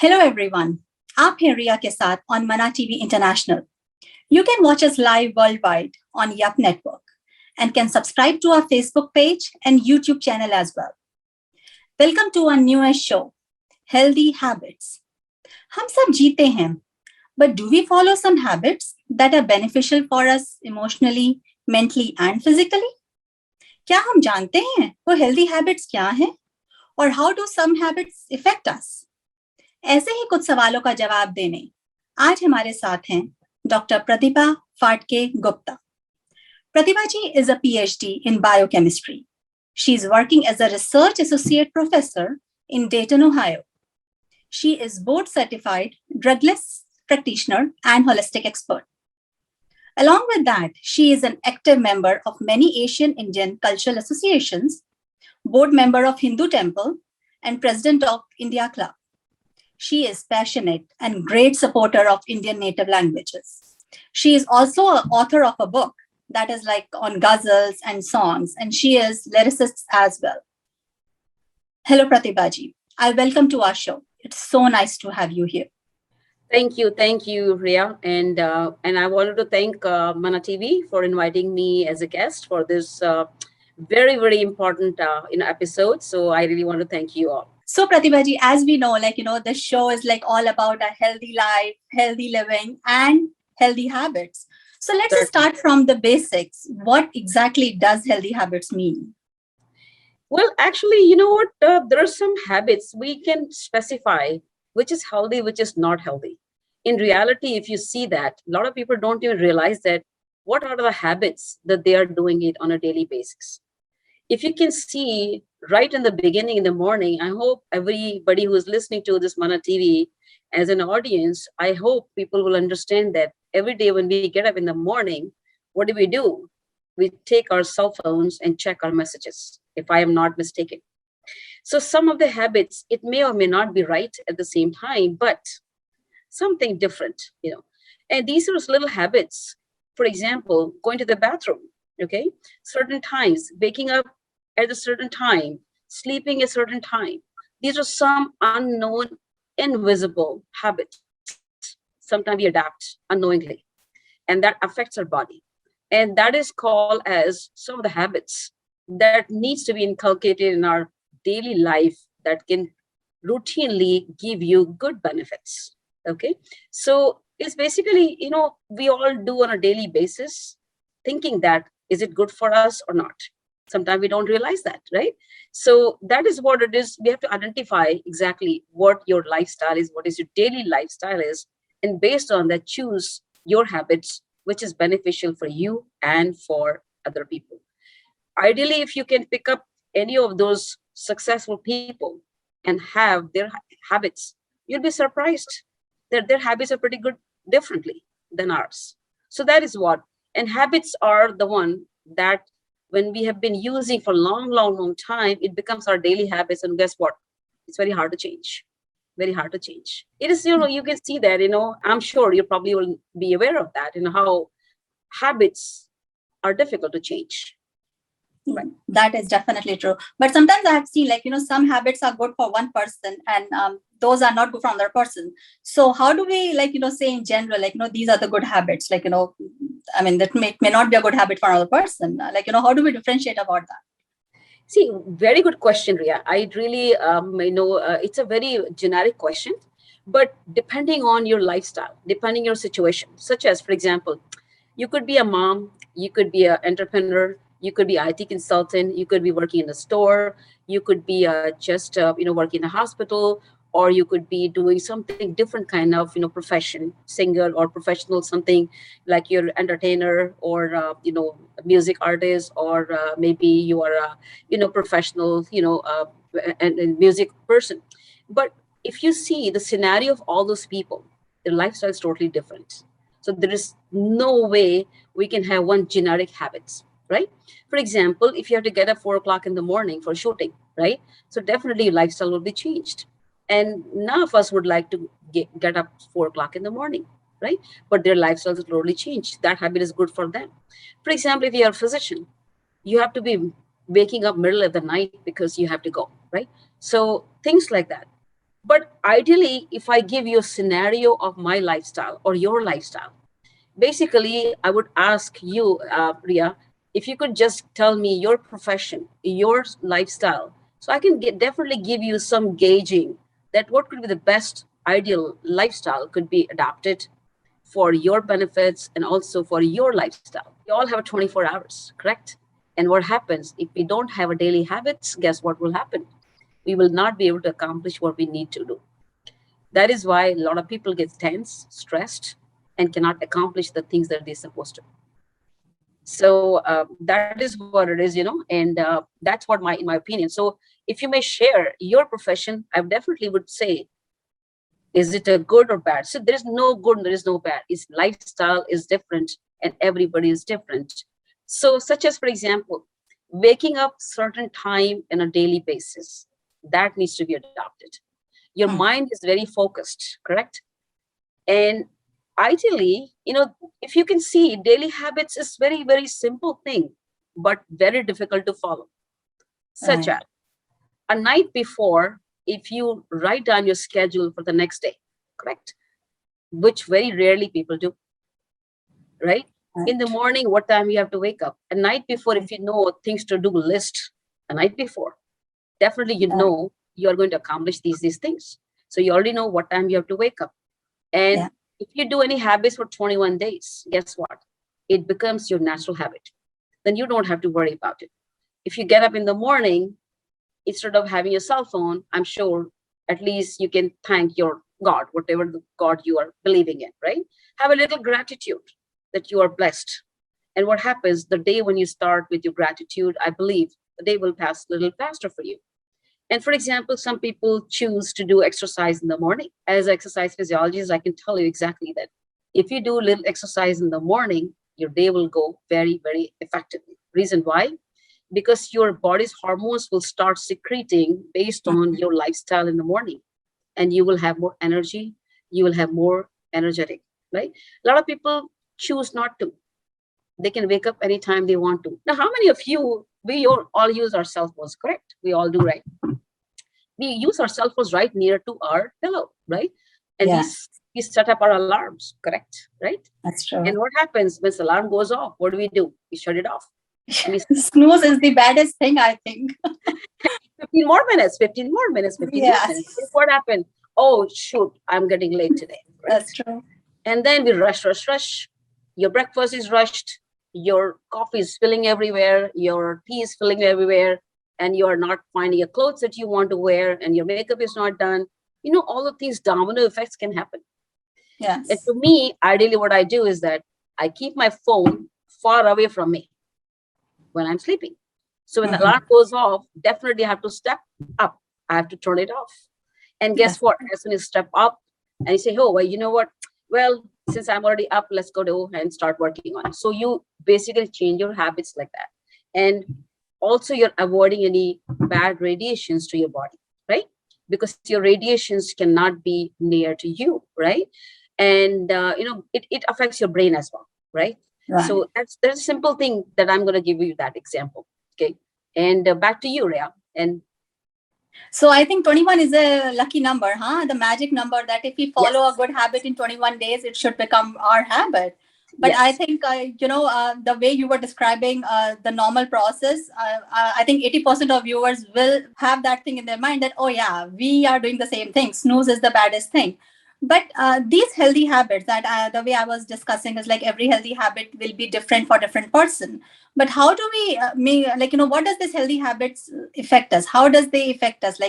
Hello everyone. आप हैं रिया के साथ on Mana TV International. You can watch us live worldwide on YUPP network and can subscribe to our Facebook page and YouTube channel as well. Welcome to our newest show, Healthy Habits. हम सब जीते हैं, but do we follow some habits that are beneficial for us emotionally, mentally and physically? क्या हम जानते हैं वो healthy habits क्या हैं और how do some habits affect us? ऐसे ही कुछ सवालों का जवाब देने आज हमारे साथ हैं doctor Pratibha फाटके Gupta. Pratibha ji is a PhD in biochemistry. She is working as a research associate professor in Dayton, Ohio. She is board certified drugless practitioner and holistic expert. Along with that, she is an active member of many Asian Indian cultural associations, board member of Hindu Temple, and president of India Club. She is passionate and great supporter of Indian native languages. She is also an author of a book that is like on ghazals and songs, and she is lyricist as well. Hello, Pratibha ji. I welcome to our show. It's so nice to have you here. Thank you, Ria, and I wanted to thank Mana TV for inviting me as a guest for this very important episode. So I really want to thank you all. So Pratibha ji, as we know, the show is like all about a healthy life, healthy living, and healthy habits. So let's start from the basics. What exactly does healthy habits mean? Well, actually, you know what? There are some habits we can specify which is healthy, which is not healthy. In reality, if you see that, a lot of people don't even realize that what are the habits that they are doing it on a daily basis. If you can see right in the beginning, in the morning, I hope everybody who is listening to this Mana TV as an audience, I hope people will understand that every day when we get up in the morning, what do? We take our cell phones and check our messages, if I am not mistaken. So some of the habits, it may or may not be right at the same time, but something different, And these are little habits. For example, going to the bathroom, okay? Certain times, waking up at a certain time, sleeping at a certain time. These are some unknown, invisible habits. Sometimes we adapt unknowingly, and that affects our body. And that is called as some of the habits that needs to be inculcated in our daily life that can routinely give you good benefits. Okay. So it's basically, we all do on a daily basis, thinking that, is it good for us or not? Sometimes we don't realize that, right? So that is what it is. We have to identify exactly what your lifestyle is, what is your daily lifestyle is, and based on that, choose your habits, which is beneficial for you and for other people. Ideally, if you can pick up any of those successful people and have their habits, you'll be surprised that their habits are pretty good differently than ours. So that is what, and habits are the one that when we have been using for long time, it becomes our daily habits. And guess what? It's very hard to change. Very hard to change. It is, you can see that, I'm sure you probably will be aware of that, how habits are difficult to change. Right. That is definitely true. But sometimes I have seen some habits are good for one person and those are not good for another person. So how do we say in general, these are the good habits, that may not be a good habit for another person. How do we differentiate about that? See, very good question, Ria. I really, it's a very generic question, but depending on your lifestyle, depending on your situation, such as, for example, you could be a mom, you could be an entrepreneur, you could be IT consultant, you could be working in a store, you could be just working in a hospital, or you could be doing something different kind of profession, singer or professional, something like you're entertainer or music artist, or maybe you are a professional and music person. But if you see the scenario of all those people, their lifestyle is totally different. So there is no way we can have one generic habits, right? For example, if you have to get up 4 o'clock in the morning for shooting, right? So definitely your lifestyle will be changed. And none of us would like to get up 4 o'clock in the morning, right? But their lifestyles will totally change. That habit is good for them. For example, if you're a physician, you have to be waking up middle of the night because you have to go, right? So things like that. But ideally, if I give you a scenario of my lifestyle or your lifestyle, basically, I would ask you, Priya, if you could just tell me your profession, your lifestyle, so I can definitely give you some gauging that what could be the best ideal lifestyle could be adapted for your benefits and also for your lifestyle. We all have 24 hours, correct? And what happens if we don't have a daily habits? Guess what will happen? We will not be able to accomplish what we need to do. That is why a lot of people get tense, stressed, and cannot accomplish the things that they're supposed to. So that is what it is, and that's what in my opinion. So if you may share your profession, I definitely would say, is it a good or bad? So there is no good and there is no bad. Its lifestyle is different and everybody is different. So such as, for example, waking up certain time on a daily basis, that needs to be adopted. Your mind is very focused, correct? And ideally, if you can see, daily habits is very, very simple thing, but very difficult to follow. Such as a night before, if you write down your schedule for the next day, correct? Which very rarely people do, right? In the morning, what time you have to wake up. A night before, if you know things to do list a night before, definitely you know you are going to accomplish these things. So you already know what time you have to wake up. And if you do any habits for 21 days, guess what? It becomes your natural habit. Then you don't have to worry about it. If you get up in the morning, instead of having a cell phone, I'm sure at least you can thank your God, whatever the God you are believing in, right? Have a little gratitude that you are blessed. And what happens the day when you start with your gratitude, I believe the day will pass a little faster for you. And for example, some people choose to do exercise in the morning. As an exercise physiologist, I can tell you exactly that. If you do a little exercise in the morning, your day will go very, very effectively. Reason why? Because your body's hormones will start secreting based on your lifestyle in the morning. And you will have more energy. You will have more energetic, right? A lot of people choose not to. They can wake up anytime they want to. Now, how many of you, we all use our cell phones, correct? We all do, right? We use our cell phones right near to our pillow, right? And we set up our alarms, correct? Right? That's true. And what happens when the alarm goes off? What do? We shut it off. Snooze is the baddest thing, I think. 15 more minutes, 15 more minutes, 15 more minutes. What happened? Oh, shoot, I'm getting late today. Right? That's true. And then we rush. Your breakfast is rushed. Your coffee is spilling everywhere. Your tea is spilling everywhere. And you are not finding your clothes that you want to wear. And your makeup is not done. All of these domino effects can happen. Yes. And to me, ideally, what I do is that I keep my phone far away from me when I'm sleeping. So when the alarm goes off, definitely I have to step up. I have to turn it off. And guess what? As soon as you step up and you say, oh, well, you know what? Well, since I'm already up, let's go and start working on it. So you basically change your habits like that. And also you're avoiding any bad radiations to your body, right? Because your radiations cannot be near to you, right? And, it affects your brain as well, right? So there's a simple thing that I'm going to give you that example. Okay. And back to you, Rhea. And so I think 21 is a lucky number, huh? The magic number that if we follow a good habit in 21 days, it should become our habit. But I think, the way you were describing the normal process, I think 80% of viewers will have that thing in their mind that, oh yeah, we are doing the same thing. Snooze is the baddest thing. But these healthy habits that the way I was discussing is like every healthy habit will be different for different person. But how do we what does this healthy habits affect us? How does they affect us?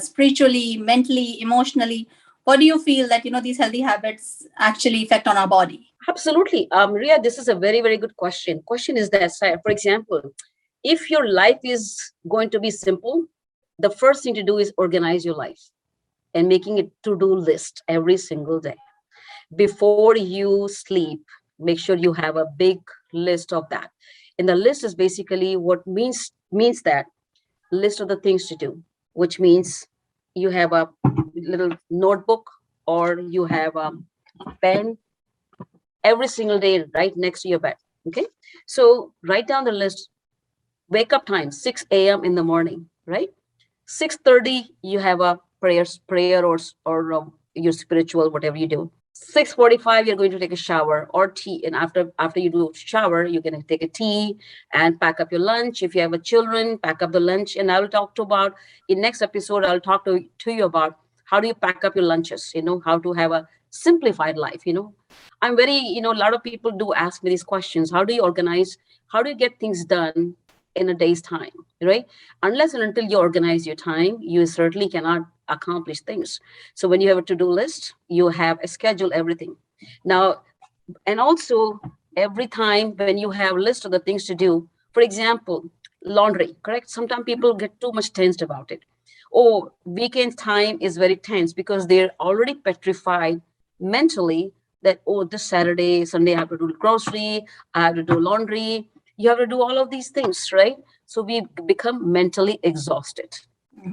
Spiritually, mentally, emotionally. What do you feel that, these healthy habits actually affect on our body? Absolutely. Ria, this is a very, very good question. Question is that, for example, if your life is going to be simple, the first thing to do is organize your life and making a to-do list every single day. Before you sleep, make sure you have a big list of that. And the list is basically what means that list of the things to do, which means you have a little notebook or you have a pen every single day right next to your bed. Okay. So write down the list. Wake up time, 6 a.m. in the morning, right? 6:30, you have a prayer or your spiritual, whatever you do. 6:45, you're going to take a shower or tea, and after you do shower, you're going to take a tea and pack up your lunch. If you have a children, pack up the lunch. And I will talk to about in next episode. I'll talk to you about how do you pack up your lunches. How to have a simplified life. I'm very, a lot of people do ask me these questions. How do you organize? How do you get things done in a day's time, right? Unless and until you organize your time, you certainly cannot accomplish things. So when you have a to-do list, you have a schedule everything. Now, and also every time when you have a list of the things to do, for example, laundry, correct? Sometimes people get too much tensed about it. Oh, weekend time is very tense because they're already petrified mentally that, oh, this Saturday, Sunday, I have to do grocery, I have to do laundry. You have to do all of these things, right? So we become mentally exhausted.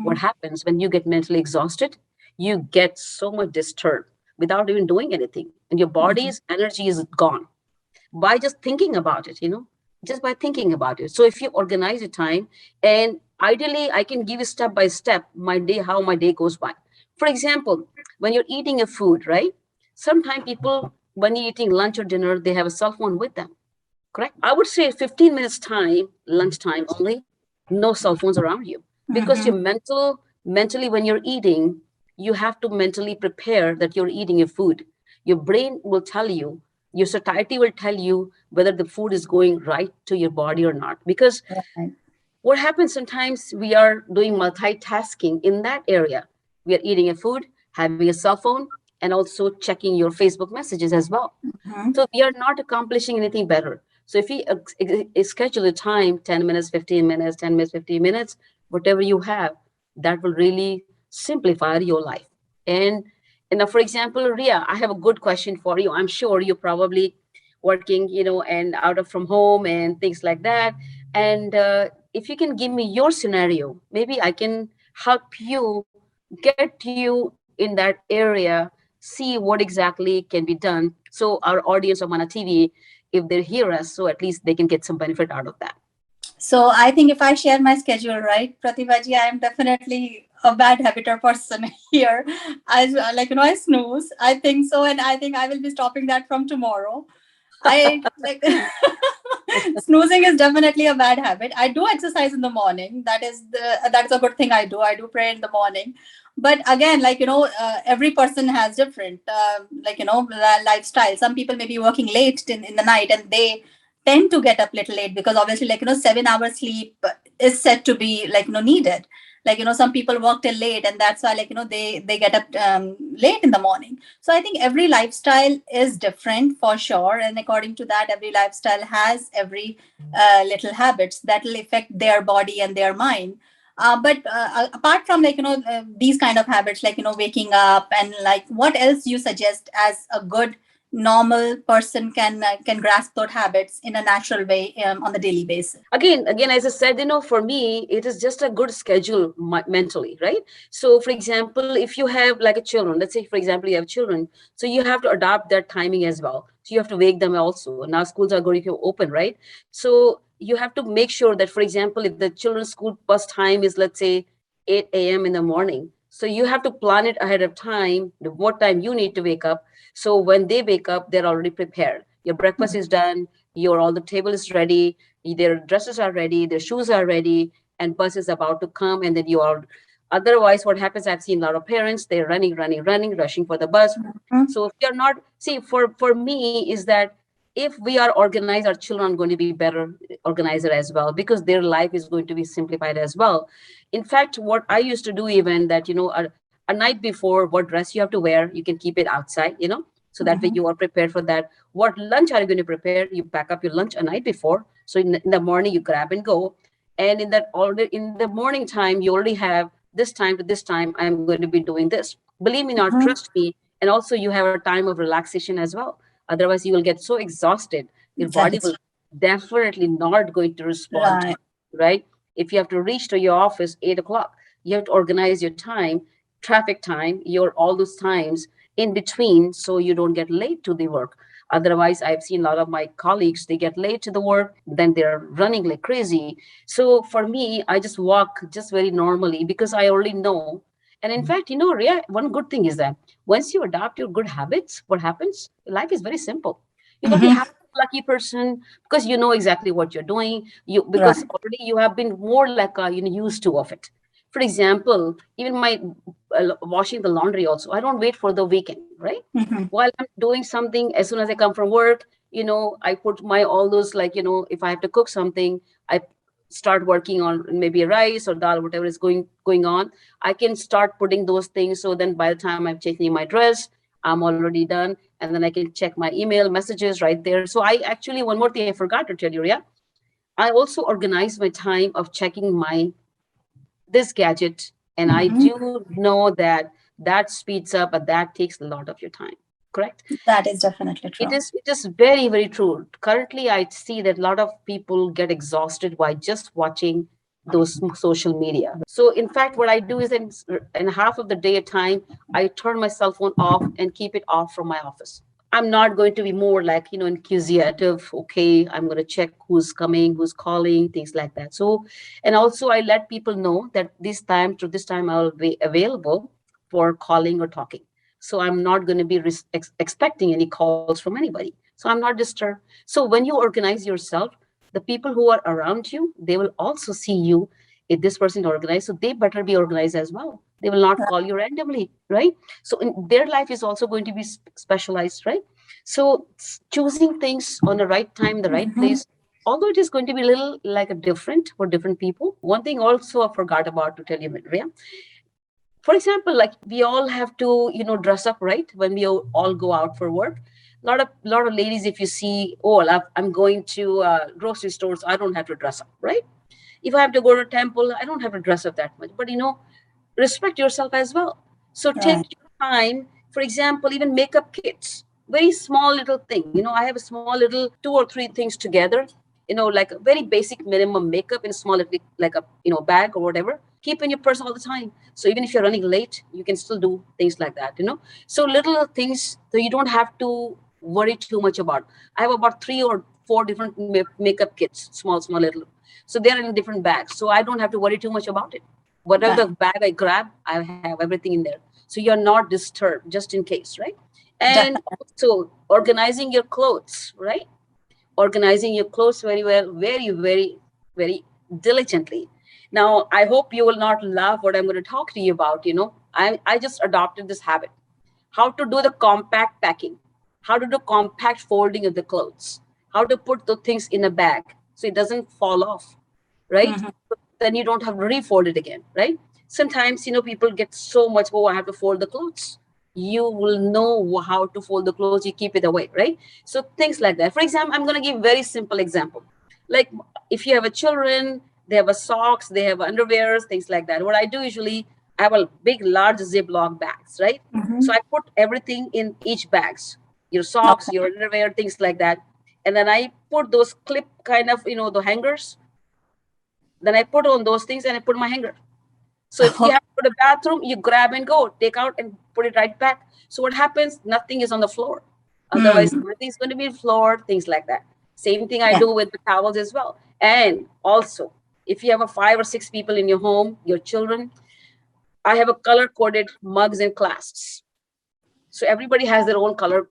What happens when you get mentally exhausted? You get so much disturbed without even doing anything, and your body's energy is gone by just thinking about it, just by thinking about it. So if you organize your time, and ideally, I can give you step by step my day, how my day goes by. For example, when you're eating a food, right? Sometimes people, when you're eating lunch or dinner, they have a cell phone with them, correct? I would say 15 minutes time, lunchtime only, no cell phones around you. Because your mentally, when you're eating, you have to mentally prepare that you're eating a food. Your brain will tell you, your satiety will tell you whether the food is going right to your body or not. Because what happens sometimes we are doing multitasking in that area. We are eating a food, having a cell phone, and also checking your Facebook messages as well. So we are not accomplishing anything better. So if we schedule a time, 10 minutes, 15 minutes, 10 minutes, 15 minutes, whatever you have, that will really simplify your life. And for example, Ria, I have a good question for you. I'm sure you're probably working, and out of from home and things like that. And if you can give me your scenario, maybe I can help you get you in that area, see what exactly can be done. So our audience of Mana TV, if they hear us, so at least they can get some benefit out of that. So I think if I share my schedule, right, Pratibhaji, I am definitely a bad habiter person here. I snooze. I think so, and I think I will be stopping that from tomorrow. I like snoozing is definitely a bad habit. I do exercise in the morning. That's a good thing I do. I do pray in the morning. But again, every person has different, lifestyle. Some people may be working late in the night, and they tend to get up little late because obviously, 7 hours sleep is said to be needed. Some people work till late, and that's why they get up late in the morning. So I think every lifestyle is different for sure, and according to that, every lifestyle has every little habits that will affect their body and their mind. But apart from these kind of habits, waking up, and what else you suggest as a good normal person can grasp those habits in a natural way on the daily basis? Again, as I said, for me, it is just a good schedule mentally, right? So for example, if you have like a children, let's say for example you have children, so you have to adapt their timing as well. So you have to wake them also. Now schools are going to open, right? So you have to make sure that, for example, if the children's school bus time is, let's say, 8 a.m. in the morning, so you have to plan it ahead of time, what time you need to wake up. So when they wake up, they're already prepared. Your breakfast is done, all the table is ready, their dresses are ready, their shoes are ready, and bus is about to come, and then you are. Otherwise, what happens? I've seen a lot of parents, they're running, rushing for the bus. So if you're not, see, for me is that if we are organized, our children are going to be better organizer as well, because their life is going to be simplified as well. In fact, what I used to do, even that, a night before, what dress you have to wear, you can keep it outside, so that way you are prepared for that. What lunch are you going to prepare? You pack up your lunch a night before. So in the morning, you grab and go. And in the morning time, you already have this time to this time, I'm going to be doing this. Believe me, not trust me. And also you have a time of relaxation as well. Otherwise, you will get so exhausted. Your body will definitely not going to respond, right? If you have to reach to your office 8 o'clock, you have to organize your time, traffic time, all those times in between, so you don't get late to the work. Otherwise, I've seen a lot of my colleagues, they get late to the work, then they're running like crazy. So for me, I just walk just very normally, because I already know And in fact, Ria, one good thing is that once you adopt your good habits, what happens? Life is very simple. You're going to be Mm-hmm. happy, lucky person because you know exactly what you're doing. Because Right. already you have been more like used to of it. For example, even my washing the laundry also, I don't wait for the weekend, right? Mm-hmm. While I'm doing something, as soon as I come from work, I put my all those if I have to cook something, I start working on maybe a rice or dal, whatever is going on. I can start putting those things. So then by the time I'm changing my dress, I'm already done. And then I can check my email messages right there. So I actually, one more thing I forgot to tell you, Ria, I also organize my time of checking this gadget. And I Mm-hmm. do know that that speeds up, but that takes a lot of your time. Correct? That is definitely It true. is it is very, very true. Currently, I see that a lot of people get exhausted by just watching those social media. So, in fact, what I do is in half of the day at time, I turn my cell phone off and keep it off from my office. I'm not going to be more like, inquisitive. Okay, I'm going to check who's coming, who's calling, things like that. So, and also I let people know that this time I will be available for calling or talking. So I'm not going to be expecting any calls from anybody. So I'm not disturbed. So when you organize yourself, the people who are around you, they will also see you. If this person is organized, so they better be organized as well. They will not call you randomly, right? So their life is also going to be specialized, right? So choosing things on the right time, the right Mm-hmm. place, although it is going to be a little like a different for different people. One thing also I forgot about to tell you, Ria, for example, like we all have to dress up, right, when we all go out for work. A lot of ladies, if you see, oh, I'm going to grocery stores, I don't have to dress up, right? If I have to go to a temple, I don't have to dress up that much, but respect yourself as well. So take Right. your time. For example, even makeup kits, very small little thing. I have a small little 2 or 3 things together. Like a very basic minimum makeup in a small little, like a bag or whatever. Keep in your purse all the time. So even if you're running late, you can still do things like that. So little things that you don't have to worry too much about. I have about 3 or 4 different makeup kits, small little. So they're in different bags. So I don't have to worry too much about it. Whatever the Right. bag I grab, I have everything in there. So you're not disturbed, just in case, right? And Definitely. also organizing your clothes, right? Organizing your clothes very well, very, very, very diligently. Now, I hope you will not laugh what I'm going to talk to you about. I just adopted this habit. How to do the compact packing, how to do compact folding of the clothes, how to put the things in a bag so it doesn't fall off, right? Mm-hmm. Then you don't have to refold it again, right? Sometimes, people get so much, oh, I have to fold the clothes. You will know how to fold the clothes, you keep it away, right? So things like that. For example, I'm going to give very simple example. Like if you have a children, they have a socks, they have underwears, things like that. What I do usually, I have a big, large Ziploc bags, right? So Mm-hmm. I put everything in each bags, your socks, Okay. your underwear, things like that. And then I put those clip kind of, the hangers. Then I put on those things and I put my hanger. So if you have to go to the bathroom, you grab and go, take out and put it right back. So what happens? Nothing is on the floor. Otherwise, Mm. everything's going to be floored, things like that. Same thing I Yeah. do with the towels as well. And also, if you have a 5 or 6 people in your home, your children, I have a color coded mugs and glasses. So everybody has their own color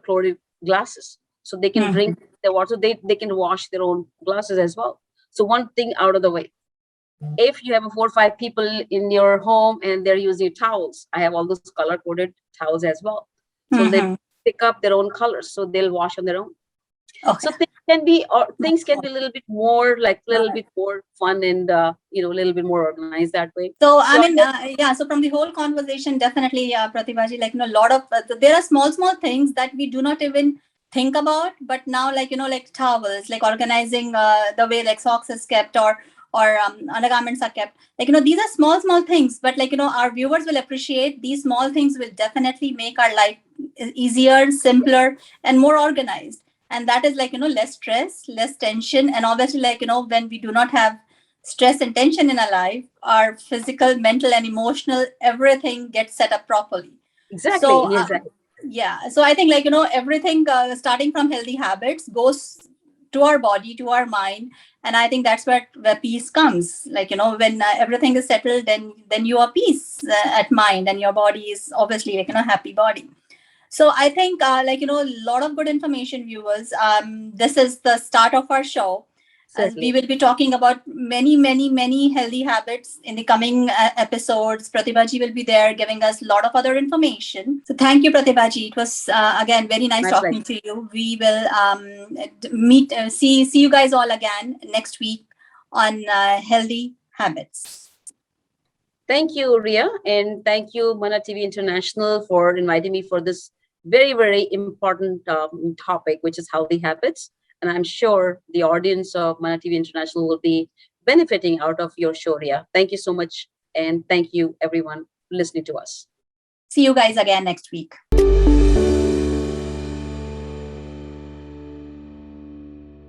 coded glasses. So they can Mm-hmm. drink their water, they can wash their own glasses as well. So one thing out of the way. If you have 4 or 5 people in your home and they're using towels, I have all those color coded towels as well. So they Mm-hmm. pick up their own colors, so they'll wash on their own. Okay. So things That's can all be a little bit more like a little right. bit more fun and a little bit more organized that way. So, So I I mean, hope yeah. So, from the whole conversation, definitely, Pratibhaji, like, a lot of there are small things that we do not even think about, but now, like, like towels, like organizing the way like socks is kept, or undergarments are kept. Like, these are small things, but like, our viewers will appreciate these small things. Will definitely make our life easier, simpler, and more organized. And that is like, less stress, less tension, and obviously, like, when we do not have stress and tension in our life, our physical, mental, and emotional, everything gets set up properly. So, exactly. yeah. So I think, like, everything starting from healthy habits goes to our body, to our mind. And I think that's where peace comes. Like, when everything is settled, then you are peace at mind, and your body is obviously like, happy body. So I think, a lot of good information, viewers. This is the start of our show. As we Certainly. will be talking about many, many, many healthy habits in the coming episodes. Pratibha ji will be there giving us a lot of other information. So thank you, Pratibha ji. It was again very nice My talking pleasure. to you. We will see you guys all again next week on healthy habits. Thank you, Ria, and thank you, Mana TV International, for inviting me for this very, very important topic, which is healthy habits. And I'm sure the audience of Mana TV International will be benefiting out of your show, Ria. Thank you so much, and thank you, everyone, for listening to us. See you guys again next week.